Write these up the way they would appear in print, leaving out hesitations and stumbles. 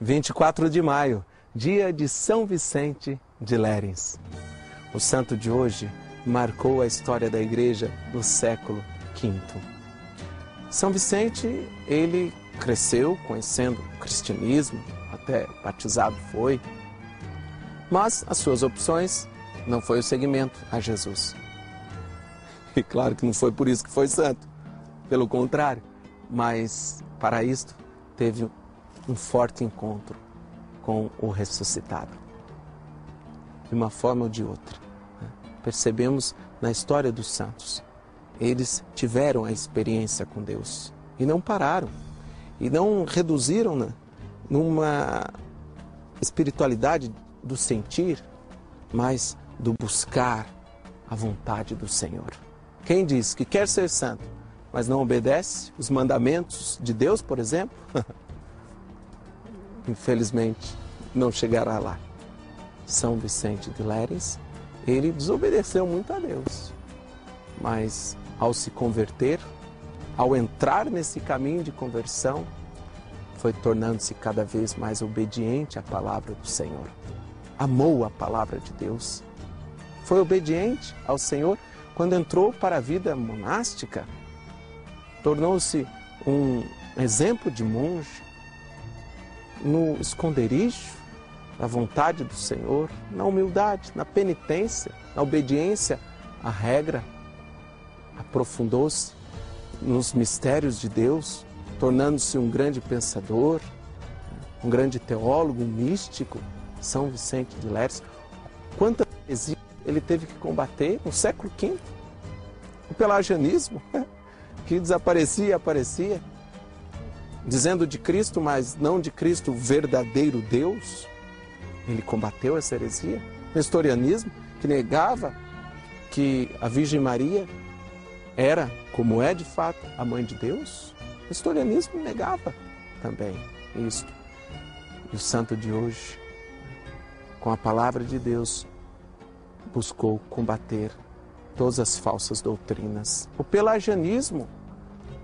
24 de maio, dia de São Vicente de Lérins. O santo de hoje marcou a história da Igreja no século V. São Vicente, ele cresceu conhecendo o cristianismo, até batizado foi, mas as suas opções não foi o seguimento a Jesus. E claro que não foi por isso que foi santo, pelo contrário, mas para isto teve um forte encontro com o ressuscitado, de uma forma ou de outra. Percebemos na história dos santos, eles tiveram a experiência com Deus e não pararam, e não reduziram numa espiritualidade do sentir, mas do buscar a vontade do Senhor. Quem diz que quer ser santo, mas não obedece os mandamentos de Deus, por exemplo, infelizmente não chegará lá. São Vicente de Lérins, ele desobedeceu muito a Deus, mas ao se converter, ao entrar nesse caminho de conversão, foi tornando-se cada vez mais obediente à palavra do Senhor. Amou a palavra de Deus. Foi obediente ao Senhor quando entrou para a vida monástica. Tornou-se um exemplo de monge no esconderijo da vontade do Senhor, na humildade, na penitência, na obediência à regra. Aprofundou-se nos mistérios de Deus, tornando-se um grande pensador, um grande teólogo, um místico. São Vicente de Lérins. Quanta heresia ele teve que combater no século V. O pelagianismo, que desaparecia e aparecia, dizendo de Cristo, mas não de Cristo, o verdadeiro Deus. Ele combateu essa heresia. O nestorianismo, que negava que a Virgem Maria era, como é de fato, a mãe de Deus. O nestorianismo negava também isso. E o santo de hoje, com a palavra de Deus, buscou combater todas as falsas doutrinas. O pelagianismo,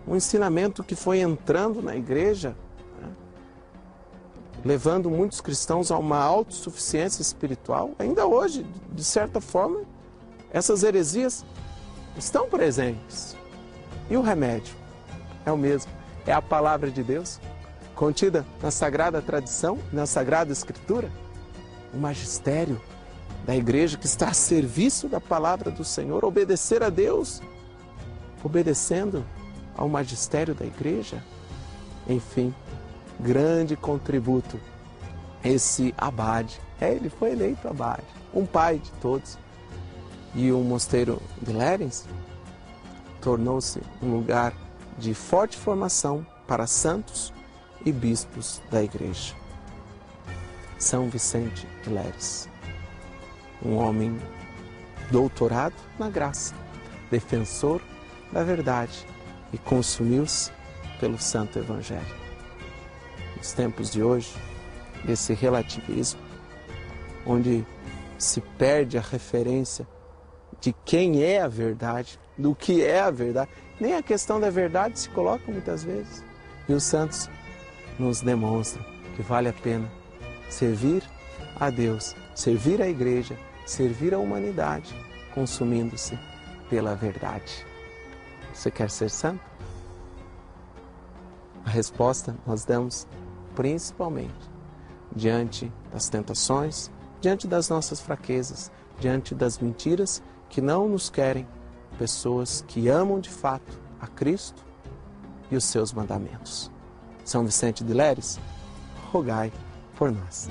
um ensinamento que foi entrando na igreja, levando muitos cristãos a uma autossuficiência espiritual. Ainda hoje, de certa forma, essas heresias estão presentes. E o remédio é o mesmo, é a palavra de Deus, contida na Sagrada Tradição, na Sagrada Escritura, o magistério da igreja que está a serviço da palavra do Senhor, obedecer a Deus, obedecendo ao magistério da igreja. Enfim, grande contributo esse abade. Ele foi eleito abade, um pai de todos. E o mosteiro de Lérins tornou-se um lugar de forte formação para santos e bispos da igreja. São Vicente de Lérins, um homem doutorado na graça, defensor da verdade e consumiu-se pelo Santo Evangelho. Nos tempos de hoje, desse relativismo, onde se perde a referência de quem é a verdade, do que é a verdade, nem a questão da verdade se coloca muitas vezes. E os santos nos demonstram que vale a pena servir a Deus, servir a igreja, servir a humanidade, consumindo-se pela verdade. Você quer ser santo? A resposta nós damos principalmente diante das tentações, diante das nossas fraquezas, diante das mentiras que não nos querem, pessoas que amam de fato a Cristo e os seus mandamentos. São Vicente de Lérins, rogai por nós.